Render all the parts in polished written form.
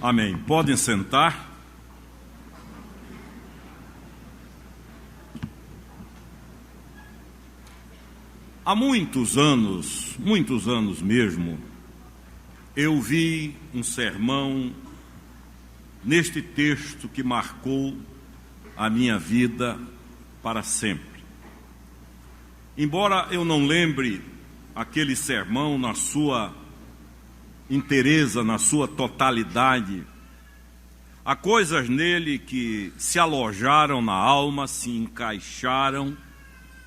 Amém. Podem sentar. Há muitos anos mesmo, eu vi um sermão neste texto que marcou a minha vida para sempre. Embora eu não lembre aquele sermão na sua inteireza, na sua totalidade, há coisas nele que se alojaram na alma, se encaixaram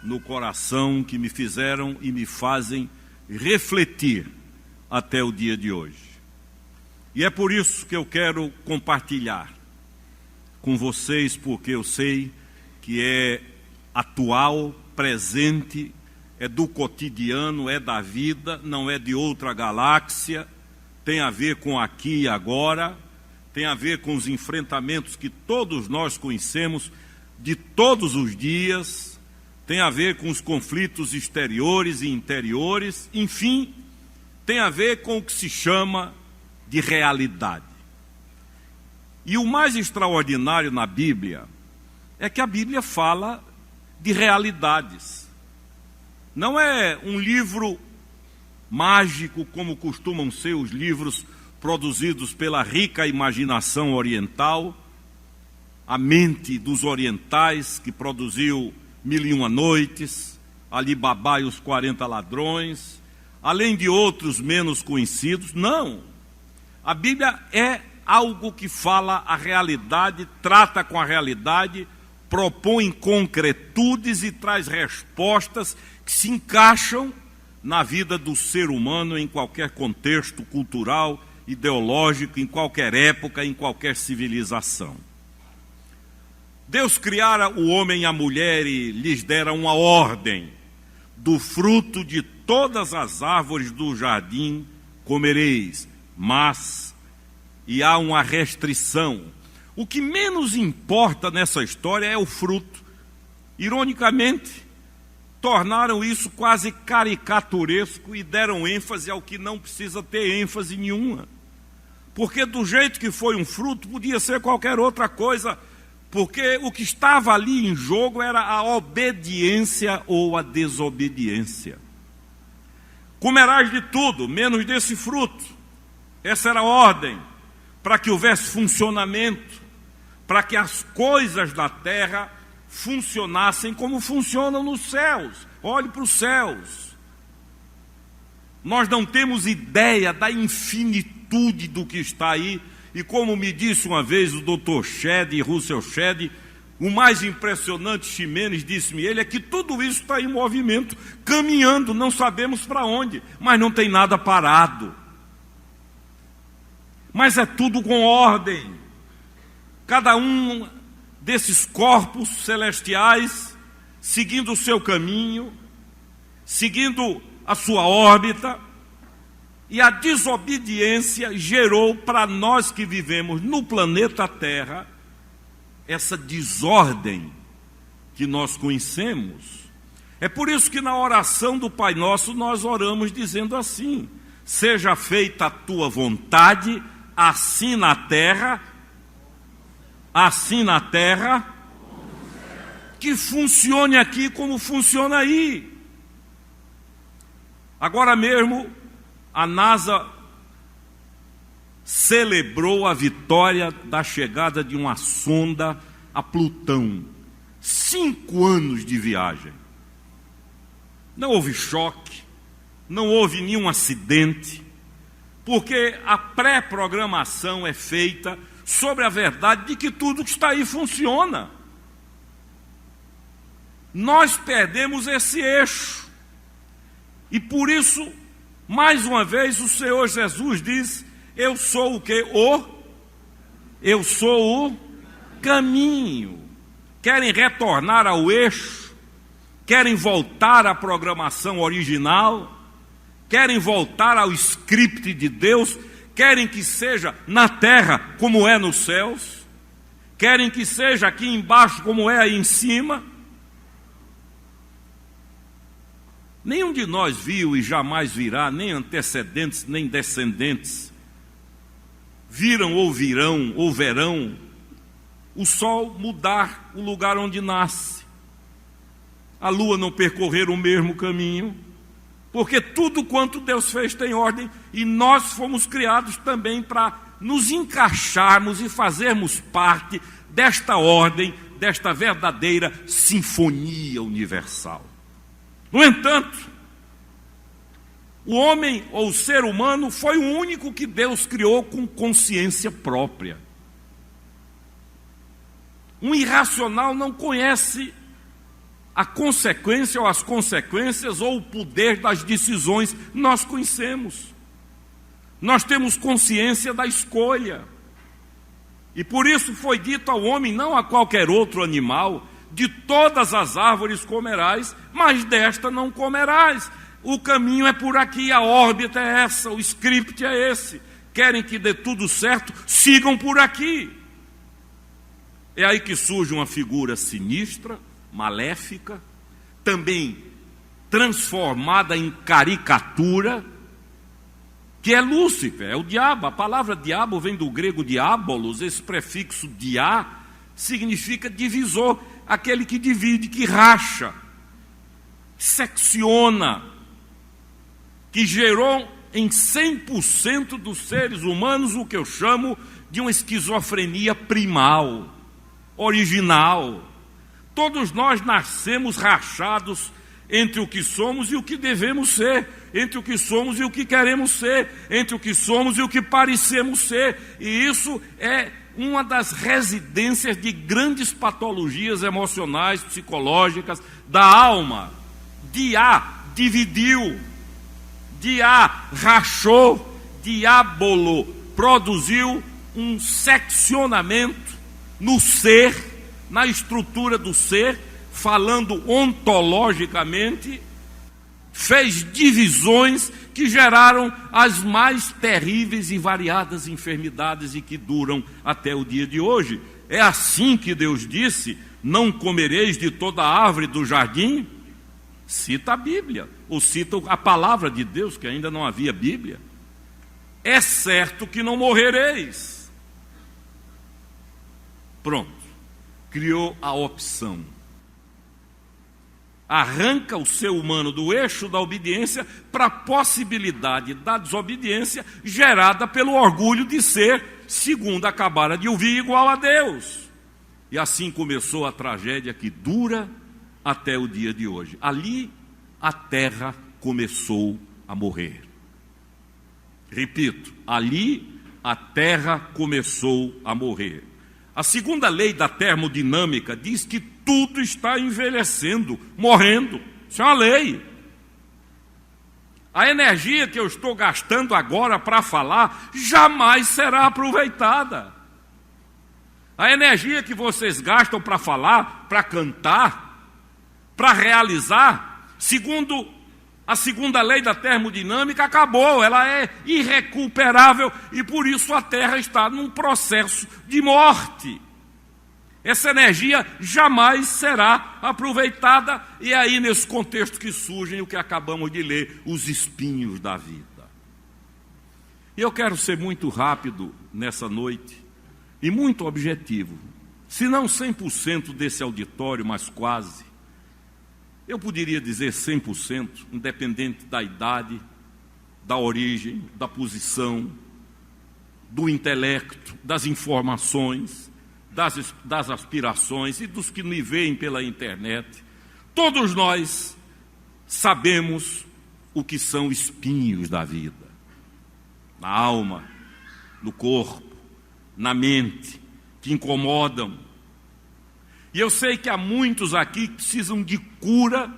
no coração, que me fizeram e me fazem refletir até o dia de hoje. E é por isso que eu quero compartilhar com vocês, porque eu sei que é atual, presente, é do cotidiano, é da vida, não é de outra galáxia, tem a ver com aqui e agora, tem a ver com os enfrentamentos que todos nós conhecemos de todos os dias, tem a ver com os conflitos exteriores e interiores, enfim, tem a ver com o que se chama de realidade. E o mais extraordinário na Bíblia é que a Bíblia fala de realidades. Não é um livro mágico como costumam ser os livros produzidos pela rica imaginação oriental, a mente dos orientais que produziu 1001 Noites, Ali Babá e os 40 Ladrões, além de outros menos conhecidos. Não, a Bíblia é algo que fala a realidade, trata com a realidade, propõe concretudes e traz respostas que se encaixam na vida do ser humano em qualquer contexto cultural, ideológico, em qualquer época, em qualquer civilização. Deus criara o homem e a mulher e lhes dera uma ordem: do fruto de todas as árvores do jardim comereis, mas, e há uma restrição. O que menos importa nessa história é o fruto. Ironicamente, tornaram isso quase caricaturesco e deram ênfase ao que não precisa ter ênfase nenhuma. Porque do jeito que foi um fruto, podia ser qualquer outra coisa, porque o que estava ali em jogo era a obediência ou a desobediência. Comerás de tudo, menos desse fruto. Essa era a ordem, para que houvesse funcionamento, para que as coisas da terra funcionassem como funcionam nos céus. Olhe para os céus. Nós não temos ideia da infinitude do que está aí, e como me disse uma vez o Dr. Russell Shedd, o mais impressionante, Ximenes disse-me ele, é que tudo isso está em movimento, caminhando, não sabemos para onde, mas não tem nada parado. Mas é tudo com ordem. Cada um desses corpos celestiais, seguindo o seu caminho, seguindo a sua órbita, e a desobediência gerou para nós que vivemos no planeta Terra essa desordem que nós conhecemos. É por isso que na oração do Pai Nosso nós oramos dizendo assim: seja feita a tua vontade, assim na terra, que funcione aqui como funciona aí. Agora mesmo, a NASA celebrou a vitória da chegada de uma sonda a Plutão. 5 anos de viagem. Não houve choque, não houve nenhum acidente, porque a pré-programação é feita sobre a verdade de que tudo que está aí funciona. Nós perdemos esse eixo. E por isso, mais uma vez, o Senhor Jesus diz: eu sou o quê? Eu sou o caminho. Querem retornar ao eixo? Querem voltar à programação original? Querem voltar ao script de Deus? Querem que seja na terra como é nos céus? Querem que seja aqui embaixo como é aí em cima? Nenhum de nós viu e jamais virá, nem antecedentes, nem descendentes, viram ou virão ou verão o sol mudar o lugar onde nasce, a lua não percorrer o mesmo caminho, porque tudo quanto Deus fez tem ordem, e nós fomos criados também para nos encaixarmos e fazermos parte desta ordem, desta verdadeira sinfonia universal. No entanto, o homem ou o ser humano foi o único que Deus criou com consciência própria. Um irracional não conhece a consequência ou as consequências ou o poder das decisões. Nós conhecemos. Nós temos consciência da escolha. E por isso foi dito ao homem, não a qualquer outro animal, de todas as árvores comerás, mas desta não comerás. O caminho é por aqui, a órbita é essa, o script é esse. Querem que dê tudo certo? Sigam por aqui. É aí que surge uma figura sinistra, maléfica, também transformada em caricatura, que é Lúcifer, é o diabo. A palavra diabo vem do grego diabolos, esse prefixo dia significa divisor, aquele que divide, que racha, secciona, que gerou em 100% dos seres humanos o que eu chamo de uma esquizofrenia primal, original. Todos nós nascemos rachados entre o que somos e o que devemos ser, entre o que somos e o que queremos ser, entre o que somos e o que parecemos ser. E isso é uma das residências de grandes patologias emocionais, psicológicas da alma. Dia dividiu, dia rachou, diabolo produziu um seccionamento no ser, na estrutura do ser, falando ontologicamente, fez divisões que geraram as mais terríveis e variadas enfermidades e que duram até o dia de hoje. É assim que Deus disse: não comereis de toda a árvore do jardim. Cita a Bíblia, ou cita a palavra de Deus, que ainda não havia Bíblia. É certo que não morrereis. Pronto, criou a opção. Arranca o ser humano do eixo da obediência para a possibilidade da desobediência gerada pelo orgulho de ser, segundo acabara de ouvir, igual a Deus. E assim começou a tragédia que dura até o dia de hoje. Ali a terra começou a morrer. Repito, ali a terra começou a morrer. A segunda lei da termodinâmica diz que tudo está envelhecendo, morrendo. Isso é uma lei. A energia que eu estou gastando agora para falar jamais será aproveitada. A energia que vocês gastam para falar, para cantar, para realizar, segundo a segunda lei da termodinâmica, acabou, ela é irrecuperável e por isso a Terra está num processo de morte. Essa energia jamais será aproveitada, e é aí nesse contexto que surgem o que acabamos de ler, os espinhos da vida. E eu quero ser muito rápido nessa noite e muito objetivo, se não 100% desse auditório, mas quase. Eu poderia dizer 100%, independente da idade, da origem, da posição, do intelecto, das informações, das aspirações e dos que me veem pela internet. Todos nós sabemos o que são espinhos da vida, na alma, no corpo, na mente, que incomodam. E eu sei que há muitos aqui que precisam de cura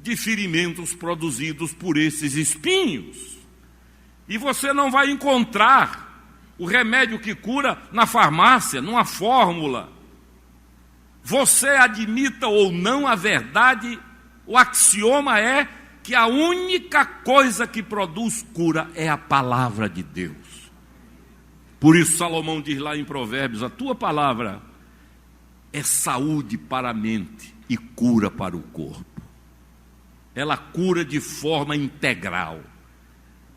de ferimentos produzidos por esses espinhos. E você não vai encontrar o remédio que cura na farmácia, numa fórmula. Você admita ou não a verdade, o axioma é que a única coisa que produz cura é a palavra de Deus. Por isso Salomão diz lá em Provérbios: a tua palavra é saúde para a mente e cura para o corpo. Ela cura de forma integral.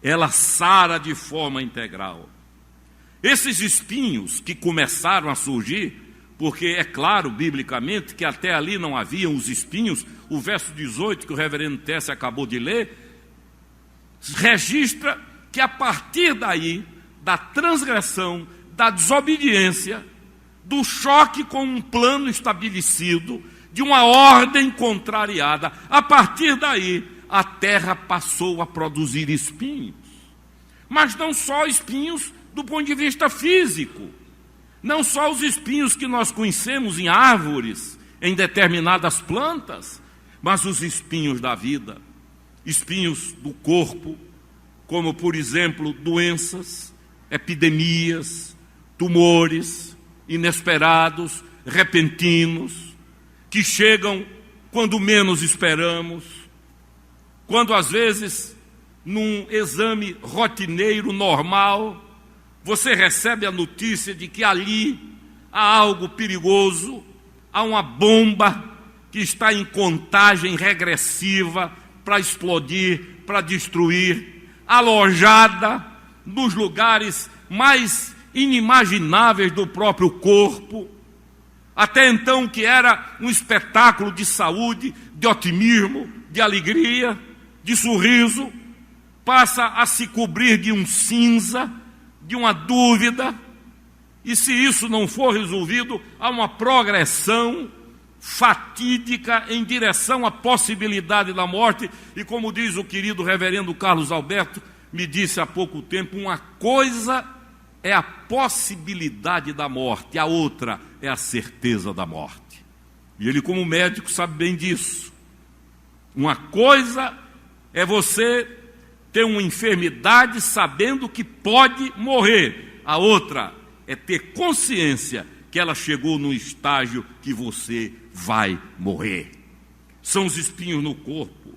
Ela sara de forma integral. Esses espinhos que começaram a surgir, porque é claro, biblicamente, que até ali não haviam os espinhos, o verso 18 que o reverendo Tesse acabou de ler, registra que a partir daí, da transgressão, da desobediência, do choque com um plano estabelecido, de uma ordem contrariada, a partir daí, a terra passou a produzir espinhos. Mas não só espinhos do ponto de vista físico, não só os espinhos que nós conhecemos em árvores, em determinadas plantas, mas os espinhos da vida, espinhos do corpo, como, por exemplo, doenças, epidemias, tumores inesperados, repentinos, que chegam quando menos esperamos, quando às vezes, num exame rotineiro, normal, você recebe a notícia de que ali há algo perigoso, há uma bomba que está em contagem regressiva para explodir, para destruir, alojada nos lugares mais inimagináveis do próprio corpo. Até então, que era um espetáculo de saúde, de otimismo, de alegria, de sorriso, passa a se cobrir de um cinza, de uma dúvida, e se isso não for resolvido, há uma progressão fatídica em direção à possibilidade da morte. E como diz o querido reverendo Carlos Alberto, me disse há pouco tempo, uma coisa é a possibilidade da morte, a outra é a certeza da morte. E ele, como médico, sabe bem disso. Uma coisa é você ter uma enfermidade sabendo que pode morrer. A outra é ter consciência que ela chegou no estágio que você vai morrer. São os espinhos no corpo.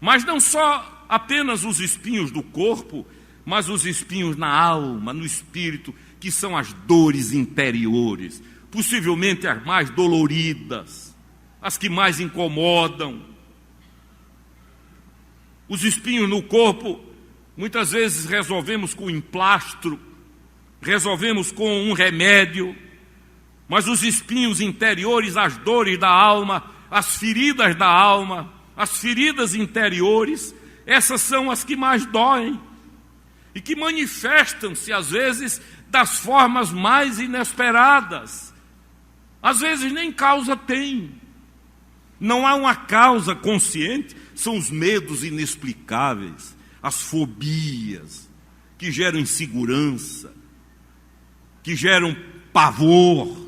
Mas não só apenas os espinhos do corpo, mas os espinhos na alma, no espírito, que são as dores interiores, possivelmente as mais doloridas, as que mais incomodam. Os espinhos no corpo, muitas vezes resolvemos com um emplastro, resolvemos com um remédio, mas os espinhos interiores, as dores da alma, as feridas da alma, as feridas interiores, essas são as que mais doem e que manifestam-se, às vezes, das formas mais inesperadas. Às vezes nem causa tem. Não há uma causa consciente, são os medos inexplicáveis, as fobias, que geram insegurança, que geram pavor,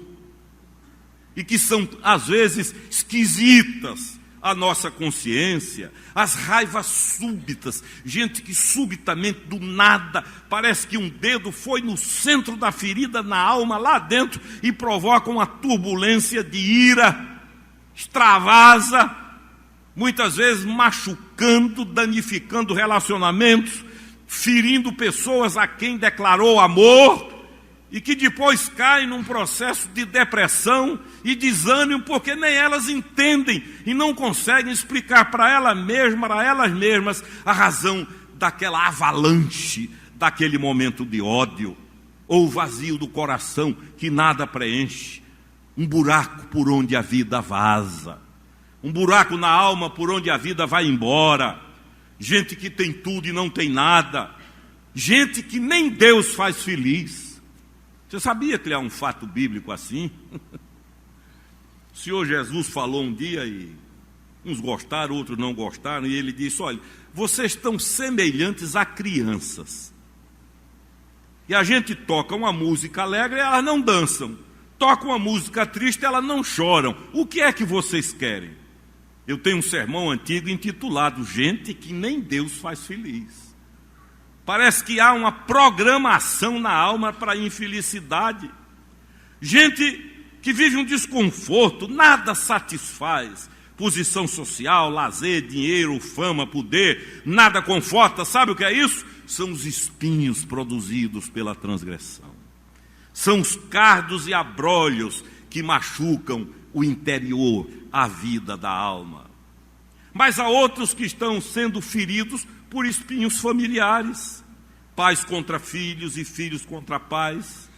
e que são, às vezes, esquisitas à nossa consciência, as raivas súbitas, gente que subitamente, do nada, parece que um dedo foi no centro da ferida, na alma, lá dentro, e provoca uma turbulência de ira, extravasa, muitas vezes machucando, danificando relacionamentos, ferindo pessoas a quem declarou amor, e que depois caem num processo de depressão e desânimo, porque nem elas entendem e não conseguem explicar para elas mesmas a razão daquela avalanche, daquele momento de ódio, ou vazio do coração que nada preenche, um buraco por onde a vida vaza, um buraco na alma por onde a vida vai embora, gente que tem tudo e não tem nada, gente que nem Deus faz feliz. Você sabia que há um fato bíblico assim? O Senhor Jesus falou um dia e uns gostaram, outros não gostaram, e ele disse, olha, vocês estão semelhantes a crianças. E a gente toca uma música alegre, elas não dançam. Toca uma música triste, elas não choram. O que é que vocês querem? Eu tenho um sermão antigo intitulado Gente que nem Deus faz feliz. Parece que há uma programação na alma para a infelicidade. Gente que vive um desconforto, nada satisfaz. Posição social, lazer, dinheiro, fama, poder, nada conforta. Sabe o que é isso? São os espinhos produzidos pela transgressão. São os cardos e abrolhos que machucam o interior, a vida da alma. Mas há outros que estão sendo feridos por espinhos familiares. pais contra filhos e filhos contra pais.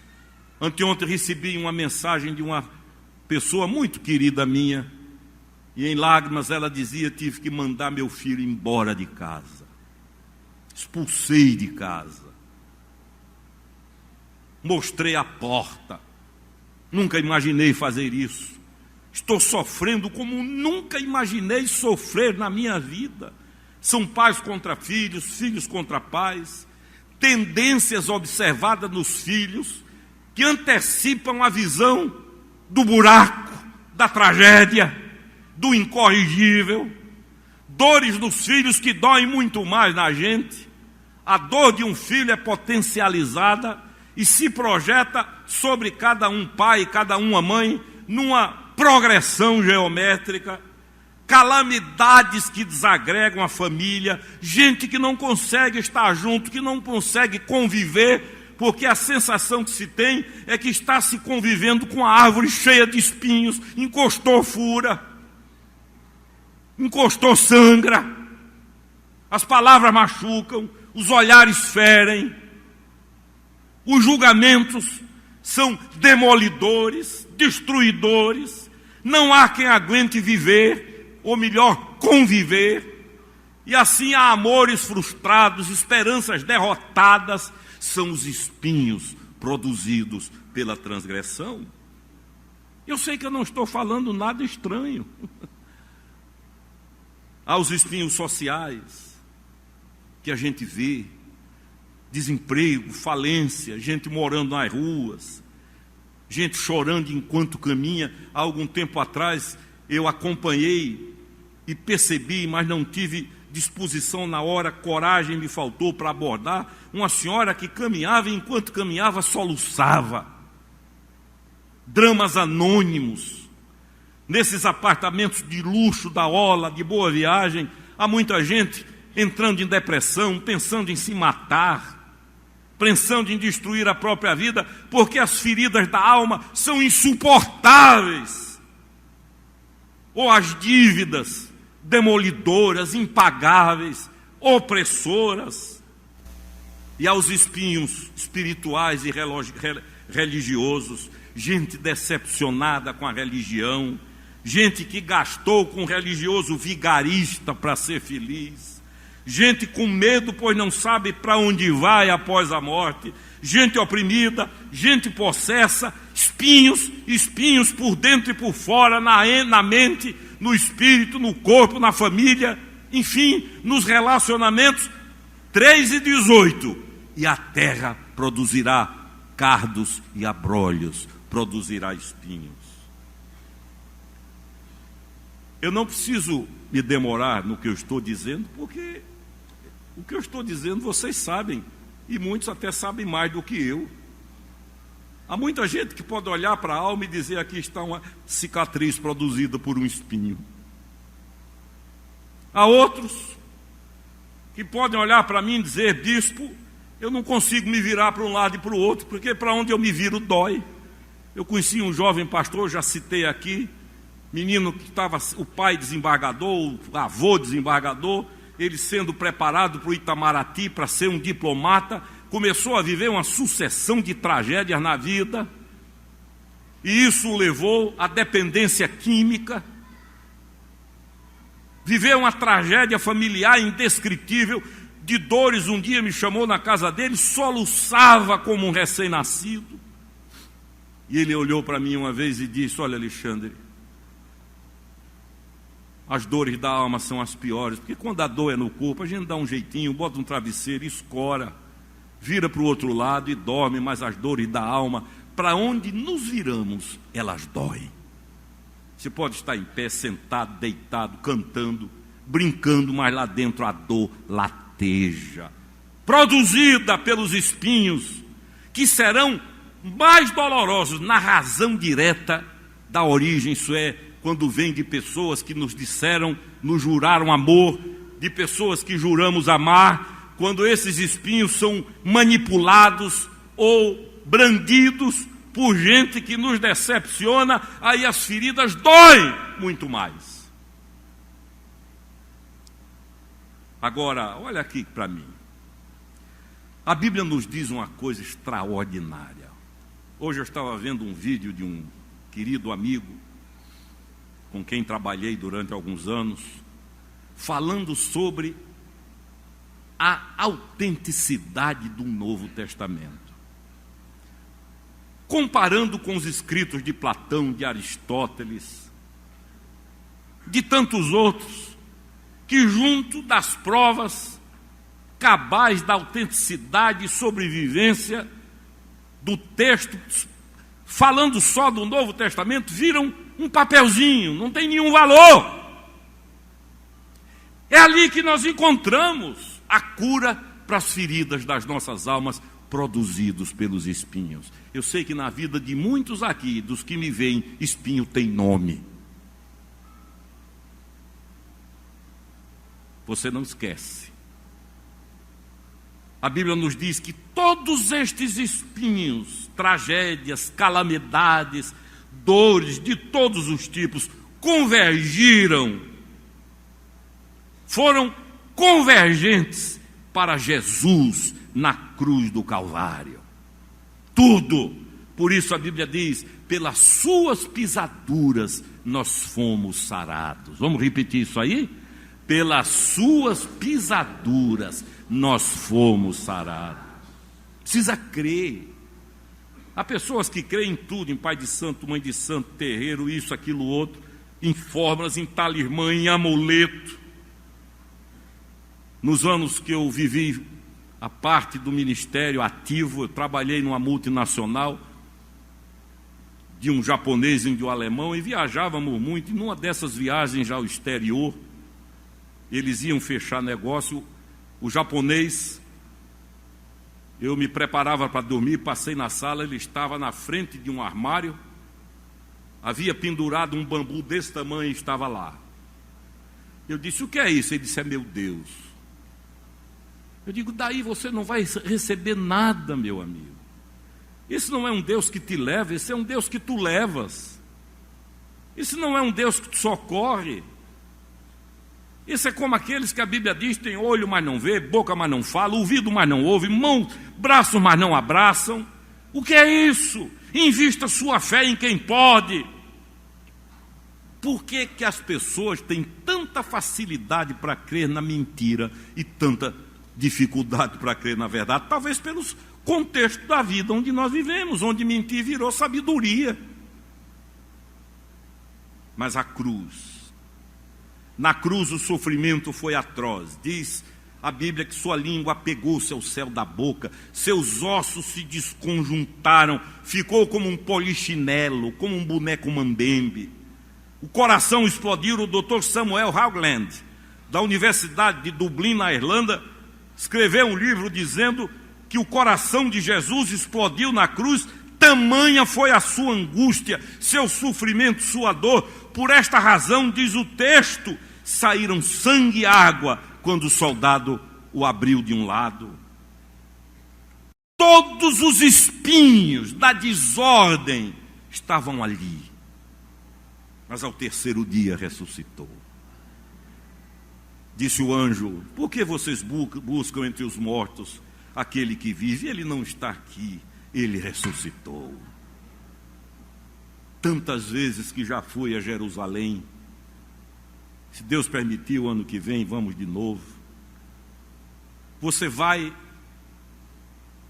Anteontem recebi uma mensagem de uma pessoa muito querida minha, e em lágrimas ela dizia: tive que mandar meu filho embora de casa, expulsei de casa, mostrei a porta, nunca imaginei fazer isso, estou sofrendo como nunca imaginei sofrer na minha vida. São pais contra filhos, filhos contra pais, tendências observadas nos filhos que antecipam a visão do buraco, da tragédia, do incorrigível, dores dos filhos que doem muito mais na gente. A dor de um filho é potencializada e se projeta sobre cada um pai, cada uma mãe, numa progressão geométrica, calamidades que desagregam a família, gente que não consegue estar junto, que não consegue conviver, porque a sensação que se tem é que está se convivendo com a árvore cheia de espinhos, encostou, fura, encostou, sangra, as palavras machucam, os olhares ferem, os julgamentos são demolidores, destruidores, não há quem aguente viver, ou melhor, conviver, e assim há amores frustrados, esperanças derrotadas, são os espinhos produzidos pela transgressão. Eu sei que eu não estou falando nada estranho. Há os espinhos sociais que a gente vê, desemprego, falência, gente morando nas ruas, gente chorando enquanto caminha. Há algum tempo atrás eu acompanhei e percebi, mas não tive disposição na hora, coragem me faltou para abordar, uma senhora que caminhava e enquanto caminhava soluçava. Dramas anônimos. Nesses apartamentos de luxo da Ola, de Boa Viagem, há muita gente entrando em depressão, pensando em se matar, pensando em destruir a própria vida, porque as feridas da alma são insuportáveis. Ou as dívidas demolidoras, impagáveis, opressoras. E aos espinhos espirituais e religiosos, gente decepcionada com a religião, gente que gastou com religioso vigarista para ser feliz, gente com medo, pois não sabe para onde vai após a morte, gente oprimida, gente possessa, espinhos por dentro e por fora, na mente, no espírito, no corpo, na família, enfim, nos relacionamentos. 3:18, e a terra produzirá cardos e abrolhos, produzirá espinhos. Eu não preciso me demorar no que eu estou dizendo, porque o que eu estou dizendo vocês sabem, e muitos até sabem mais do que eu. Há muita gente que pode olhar para a alma e dizer: aqui está uma cicatriz produzida por um espinho. Há outros que podem olhar para mim e dizer: bispo, eu não consigo me virar para um lado e para o outro, porque para onde eu me viro dói. Eu conheci um jovem pastor, já citei aqui, menino que estava, o pai desembargador, o avô desembargador, ele sendo preparado para o Itamaraty para ser um diplomata, começou a viver uma sucessão de tragédias na vida, e isso o levou à dependência química, viveu uma tragédia familiar indescritível, de dores. Um dia me chamou na casa dele, soluçava como um recém-nascido, e ele olhou para mim uma vez e disse: olha, Alexandre, as dores da alma são as piores, porque quando a dor é no corpo, a gente dá um jeitinho, bota um travesseiro, escora, vira para o outro lado e dorme, mas as dores da alma, para onde nos viramos, elas doem. Você pode estar em pé, sentado, deitado, cantando, brincando, mas lá dentro a dor lateja, produzida pelos espinhos, que serão mais dolorosos na razão direta da origem, isso é, quando vem de pessoas que nos disseram, nos juraram amor, de pessoas que juramos amar, quando esses espinhos são manipulados ou brandidos por gente que nos decepciona, aí as feridas doem muito mais. Agora, olha aqui para mim. A Bíblia nos diz uma coisa extraordinária. Hoje eu estava vendo um vídeo de um querido amigo, com quem trabalhei durante alguns anos, falando sobre a autenticidade do Novo Testamento. Comparando com os escritos de Platão, de Aristóteles, de tantos outros, que junto das provas cabais da autenticidade e sobrevivência do texto, falando só do Novo Testamento, viram um papelzinho, não tem nenhum valor. É ali que nós encontramos a cura para as feridas das nossas almas, produzidos pelos espinhos. Eu sei que na vida de muitos aqui, dos que me veem, espinho tem nome. Você não esquece. A Bíblia nos diz que todos estes espinhos, tragédias, calamidades, dores de todos os tipos, convergiram, foram convergentes para Jesus na cruz do Calvário. Tudo. Por isso a Bíblia diz, pelas suas pisaduras nós fomos sarados. Vamos repetir isso aí? Pelas suas pisaduras nós fomos sarados. Precisa crer. Há pessoas que creem em tudo, em pai de santo, mãe de santo, terreiro, isso, aquilo, outro, em fórmulas, em talismã, em amuleto. Nos anos que eu vivi a parte do ministério ativo, eu trabalhei numa multinacional, de um japonês e de um alemão, e viajávamos muito, e numa dessas viagens ao exterior, eles iam fechar negócio, o japonês, eu me preparava para dormir, passei na sala, ele estava na frente de um armário, havia pendurado um bambu desse tamanho e estava lá. Eu disse, o que é isso? Ele disse, é meu Deus. Eu digo, daí você não vai receber nada, meu amigo. Esse não é um Deus que te leva, esse é um Deus que tu levas. Esse não é um Deus que te socorre. Esse é como aqueles que a Bíblia diz, tem olho, mas não vê, boca, mas não fala, ouvido, mas não ouve, mão, braços, mas não abraçam. O que é isso? Invista sua fé em quem pode. Por que que as pessoas têm tanta facilidade para crer na mentira e tanta dificuldade para crer na verdade? Talvez pelos contextos da vida onde nós vivemos, onde mentir virou sabedoria. Mas a cruz, na cruz o sofrimento foi atroz. Diz a Bíblia que sua língua apegou-se ao céu da boca, seus ossos se desconjuntaram, ficou como um polichinelo, como um boneco mambembe. O coração explodiu. O Dr. Samuel Haugeland, da Universidade de Dublin, na Irlanda, escreveu um livro dizendo que o coração de Jesus explodiu na cruz, tamanha foi a sua angústia, seu sofrimento, sua dor. Por esta razão, diz o texto, saíram sangue e água quando o soldado o abriu de um lado. Todos os espinhos da desordem estavam ali. Mas ao terceiro dia ressuscitou. Disse o anjo, por que vocês buscam entre os mortos aquele que vive? Ele não está aqui, ele ressuscitou. Tantas vezes que já fui a Jerusalém, se Deus permitir, o ano que vem vamos de novo. Você vai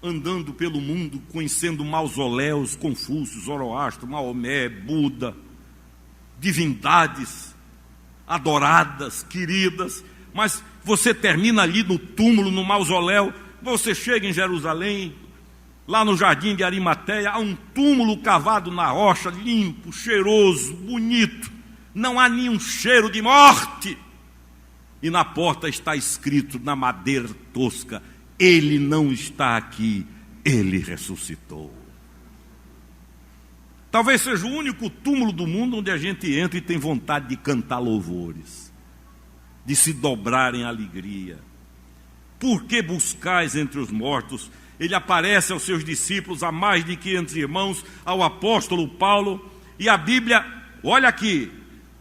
andando pelo mundo, conhecendo mausoléus, Confúcio, Zoroastro, Maomé, Buda, divindades adoradas, queridas, mas você termina ali no túmulo, no mausoléu. Você chega em Jerusalém, lá no Jardim de Arimateia, há um túmulo cavado na rocha, limpo, cheiroso, bonito, não há nenhum cheiro de morte, e na porta está escrito na madeira tosca, ele não está aqui, ele ressuscitou. Talvez seja o único túmulo do mundo onde a gente entra e tem vontade de cantar louvores, de se dobrar em alegria. Por que buscais entre os mortos? Ele aparece aos seus discípulos, a mais de 500 irmãos, ao apóstolo Paulo, e a Bíblia, olha aqui,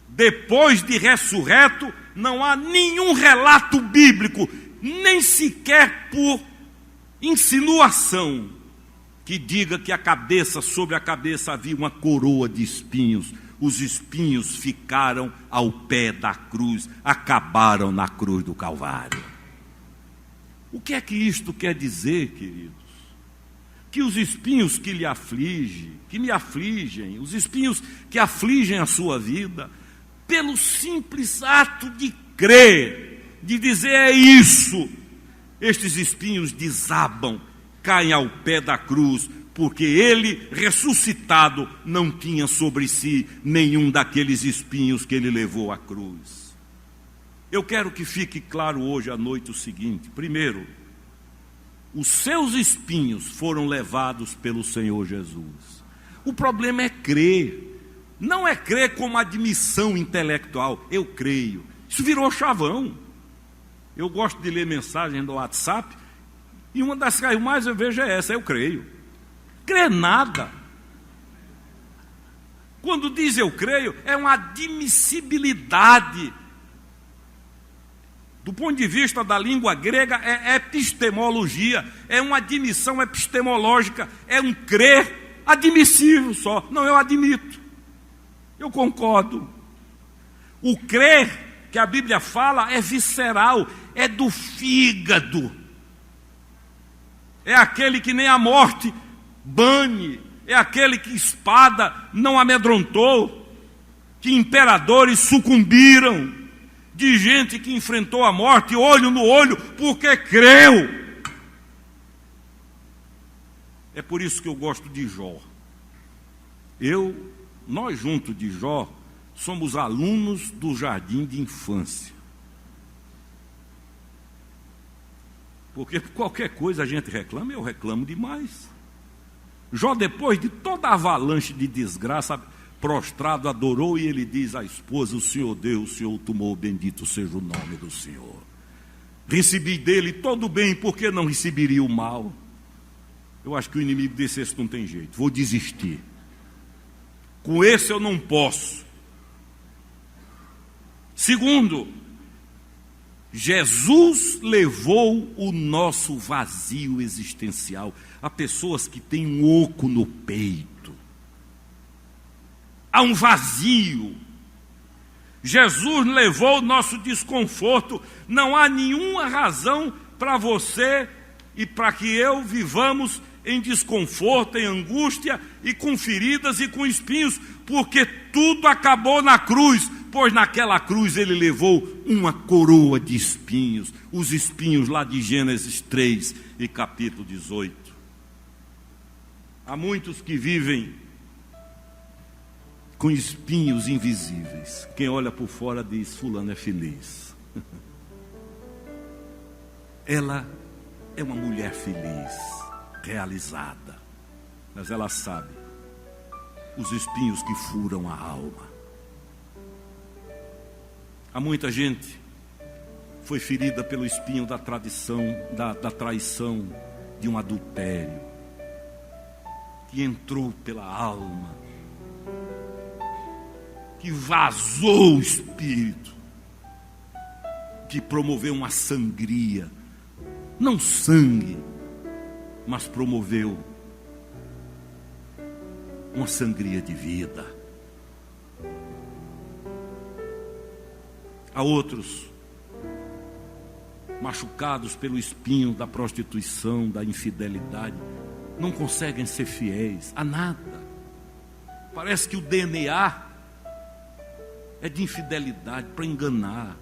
depois de ressurreto, não há nenhum relato bíblico, nem sequer por insinuação que diga que sobre a cabeça havia uma coroa de espinhos. Os espinhos ficaram ao pé da cruz, acabaram na cruz do Calvário. O que é que isto quer dizer, queridos? Que os espinhos que lhe afligem, que me afligem, os espinhos que afligem a sua vida, pelo simples ato de crer, de dizer é isso, estes espinhos desabam, caem ao pé da cruz, porque ele, ressuscitado, não tinha sobre si nenhum daqueles espinhos que ele levou à cruz. Eu quero que fique claro hoje à noite o seguinte: primeiro, os seus espinhos foram levados pelo Senhor Jesus. O problema é crer, não é crer como admissão intelectual. Eu creio. Isso virou chavão. Eu gosto de ler mensagens do WhatsApp, e uma das que mais eu vejo é essa: eu creio. Crer nada. Quando diz eu creio, é uma admissibilidade. Do ponto de vista da língua grega, é epistemologia, é uma admissão epistemológica, é um crer admissível só. Não, eu admito, eu concordo. O crer que a Bíblia fala é visceral, é do fígado, é aquele que nem a morte bane, é aquele que espada não amedrontou, que imperadores sucumbiram, de gente que enfrentou a morte olho no olho, porque creu. É por isso que eu gosto de Jó. Nós juntos de Jó, somos alunos do jardim de infância. Porque por qualquer coisa a gente reclama, eu reclamo demais. Jó, depois de toda a avalanche de desgraça, prostrado, adorou, e ele diz à esposa: o Senhor deu, o Senhor tomou, bendito seja o nome do Senhor. Recebi dele todo o bem, por que não receberia o mal? Eu acho que o inimigo desse não tem jeito, vou desistir. Com esse eu não posso. Segundo, Jesus levou o nosso vazio existencial. Há pessoas que têm um oco no peito, há um vazio. Jesus levou o nosso desconforto. Não há nenhuma razão para você e para que eu vivamos em desconforto, em angústia e com feridas e com espinhos, porque tudo acabou na cruz, pois naquela cruz ele levou uma coroa de espinhos, os espinhos lá de Gênesis 3 e capítulo 18. Há muitos que vivem com espinhos invisíveis. Quem olha por fora diz: fulano é feliz. Ela é uma mulher feliz, realizada, mas ela sabe os espinhos que furam a alma. Há muita gente foi ferida pelo espinho da tradição, da traição, de um adultério, que entrou pela alma, que vazou o espírito, que promoveu uma sangria, não sangue, mas promoveu uma sangria de vida. Há outros machucados pelo espinho da prostituição, da infidelidade, não conseguem ser fiéis a nada. Parece que o DNA é de infidelidade, para enganar.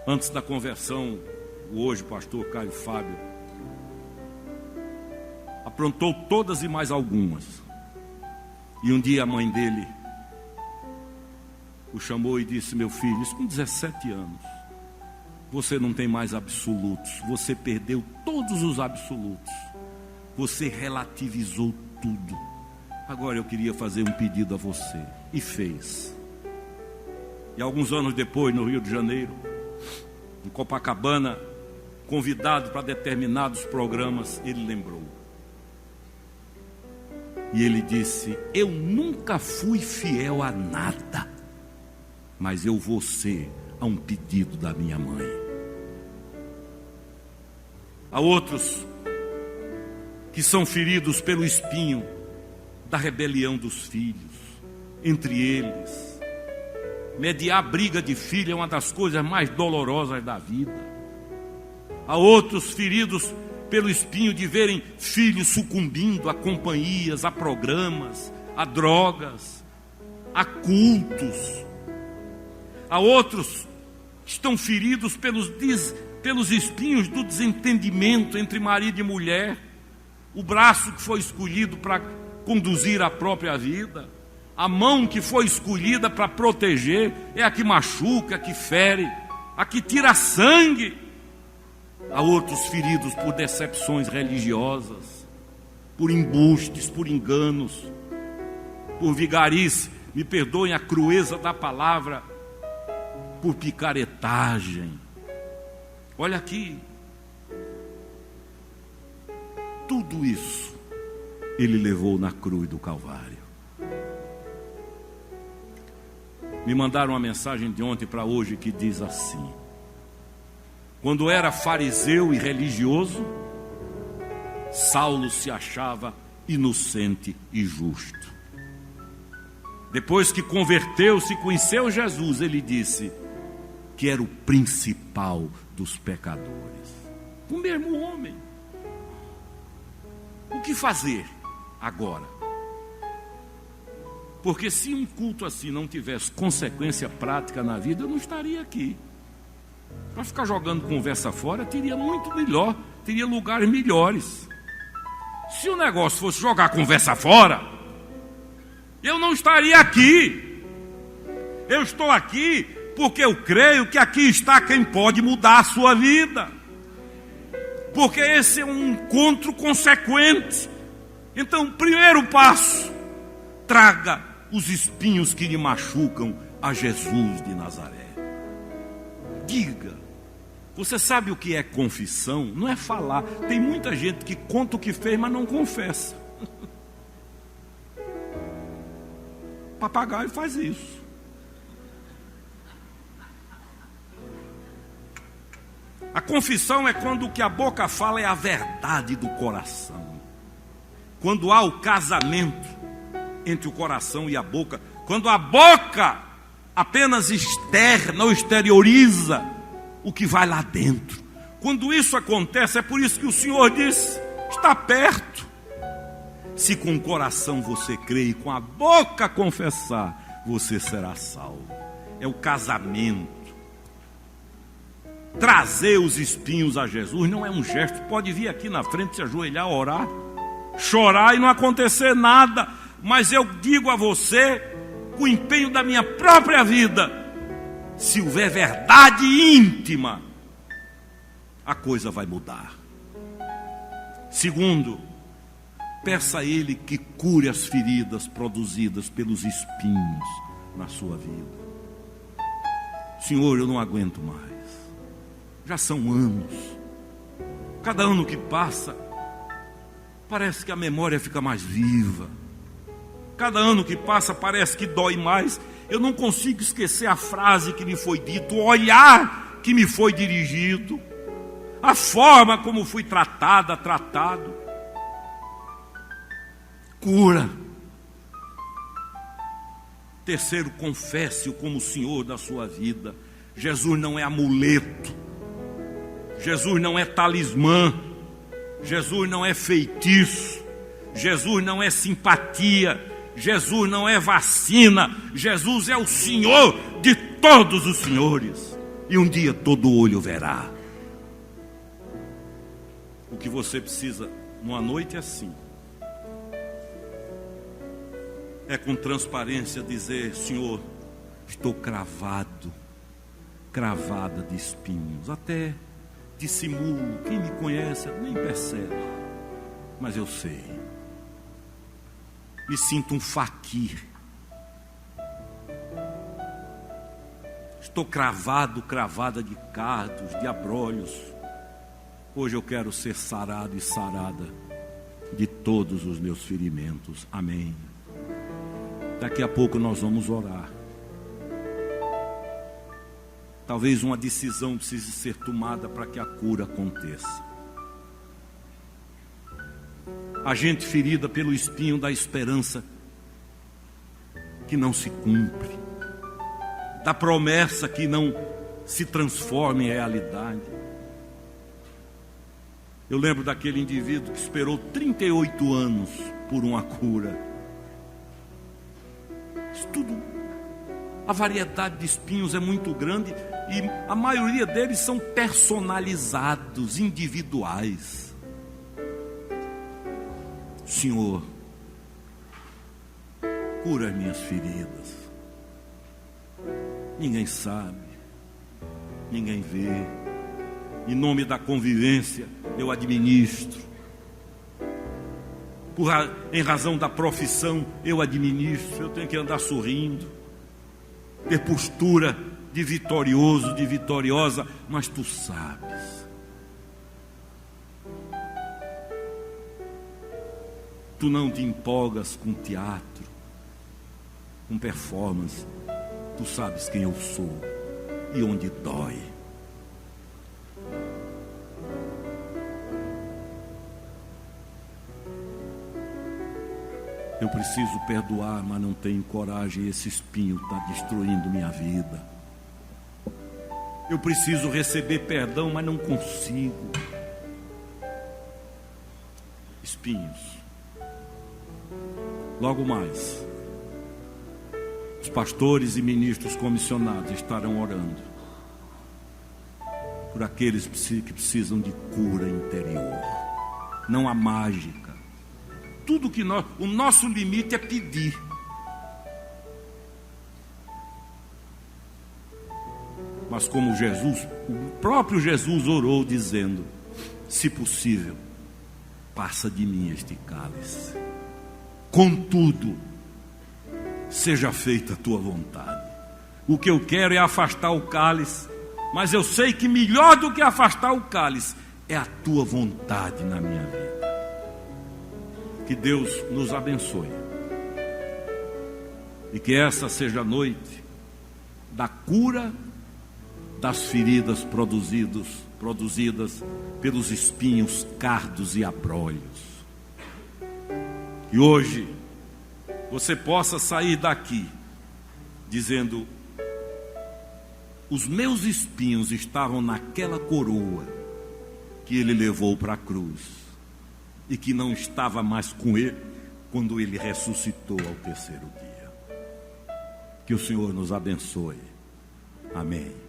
Antes da conversão, hoje o pastor Caio Fábio aprontou todas e mais algumas. E um dia a mãe dele o chamou e disse: meu filho, isso com 17 anos, você não tem mais absolutos, você perdeu todos os absolutos, você relativizou tudo. Agora eu queria fazer um pedido a você. E fez. E alguns anos depois, no Rio de Janeiro, em Copacabana, convidado para determinados programas, ele lembrou. E ele disse: eu nunca fui fiel a nada, mas eu vou ser a um pedido da minha mãe. Há outros que são feridos pelo espinho da rebelião dos filhos. Entre eles, mediar briga de filho é uma das coisas mais dolorosas da vida. Há outros feridos pelo espinho de verem filhos sucumbindo a companhias, a programas, a drogas, a cultos. Há outros que estão feridos pelos espinhos do desentendimento entre marido e mulher, o braço que foi escolhido para conduzir a própria vida, a mão que foi escolhida para proteger, é a que machuca, a que fere, a que tira sangue. Há outros feridos por decepções religiosas, por embustes, por enganos, por vigarice, me perdoem a crueza da palavra, por picaretagem. Olha aqui, tudo isso ele levou na cruz do Calvário. Me mandaram uma mensagem de ontem para hoje que diz assim: quando era fariseu e religioso, Saulo se achava inocente e justo. Depois que converteu-se e conheceu Jesus, ele disse que era o principal dos pecadores. O mesmo homem. O que fazer agora? Porque se um culto assim não tivesse consequência prática na vida, eu não estaria aqui. Para ficar jogando conversa fora, teria muito melhor, teria lugares melhores. Se o negócio fosse jogar conversa fora, eu não estaria aqui. Eu estou aqui porque eu creio que aqui está quem pode mudar a sua vida. Porque esse é um encontro consequente. Então, primeiro passo, traga os espinhos que lhe machucam a Jesus de Nazaré. Diga. Você sabe o que é confissão? Não é falar. Tem muita gente que conta o que fez, mas não confessa. Papagaio faz isso. A confissão é quando o que a boca fala é a verdade do coração. Quando há o casamento entre o coração e a boca. Quando a boca apenas externa ou exterioriza o que vai lá dentro. Quando isso acontece, é por isso que o Senhor diz: está perto. Se com o coração você crê e com a boca confessar, você será salvo. É o casamento. Trazer os espinhos a Jesus não é um gesto. Pode vir aqui na frente, se ajoelhar, orar, chorar e não acontecer nada. Mas eu digo a você, com o empenho da minha própria vida, se houver verdade íntima, a coisa vai mudar. Segundo, peça a Ele que cure as feridas produzidas pelos espinhos na sua vida. Senhor, eu não aguento mais. Já são anos. Cada ano que passa, parece que a memória fica mais viva. Cada ano que passa parece que dói mais. Eu não consigo esquecer a frase que me foi dita, o olhar que me foi dirigido, a forma como fui tratado. Cura. Terceiro, confesse-o como o Senhor da sua vida. Jesus não é amuleto. Jesus não é talismã. Jesus não é feitiço. Jesus não é simpatia. Jesus não é vacina. Jesus é o Senhor de todos os senhores. E um dia todo olho verá. O que você precisa numa noite assim é com transparência dizer: Senhor, estou cravada de espinhos. Até dissimulo, quem me conhece nem percebe, mas eu sei. Me sinto um faquir. Estou cravada de cardos, de abrolhos. Hoje eu quero ser sarado e sarada de todos os meus ferimentos. Amém. Daqui a pouco nós vamos orar. Talvez uma decisão precise ser tomada para que a cura aconteça. a gente ferida pelo espinho da esperança que não se cumpre, da promessa que não se transforma em realidade. Eu lembro daquele indivíduo que esperou 38 anos por uma cura. Isso tudo, a variedade de espinhos é muito grande e a maioria deles são personalizados, individuais. Senhor, cura as minhas feridas. Ninguém sabe, ninguém vê. Em nome da convivência, eu administro. Em razão da profissão, eu administro. Eu tenho que andar sorrindo, ter postura de vitorioso, de vitoriosa, mas tu sabes. Tu não te empolgas com teatro, com performance. Tu sabes quem eu sou e onde dói. Eu preciso perdoar, mas não tenho coragem. Esse espinho está destruindo minha vida. Eu preciso receber perdão, mas não consigo. Espinhos. Logo mais, os pastores e ministros comissionados estarão orando por aqueles que precisam de cura interior. Não há mágica. Tudo que o nosso limite é pedir. Mas como Jesus, o próprio Jesus orou dizendo: se possível, passa de mim este cálice. Contudo, seja feita a tua vontade. O que eu quero é afastar o cálice, mas eu sei que melhor do que afastar o cálice é a tua vontade na minha vida. Que Deus nos abençoe e que essa seja a noite da cura das feridas produzidas pelos espinhos, cardos e abrolhos. E hoje você possa sair daqui dizendo: os meus espinhos estavam naquela coroa que ele levou para a cruz e que não estava mais com ele quando ele ressuscitou ao terceiro dia. Que o Senhor nos abençoe. Amém.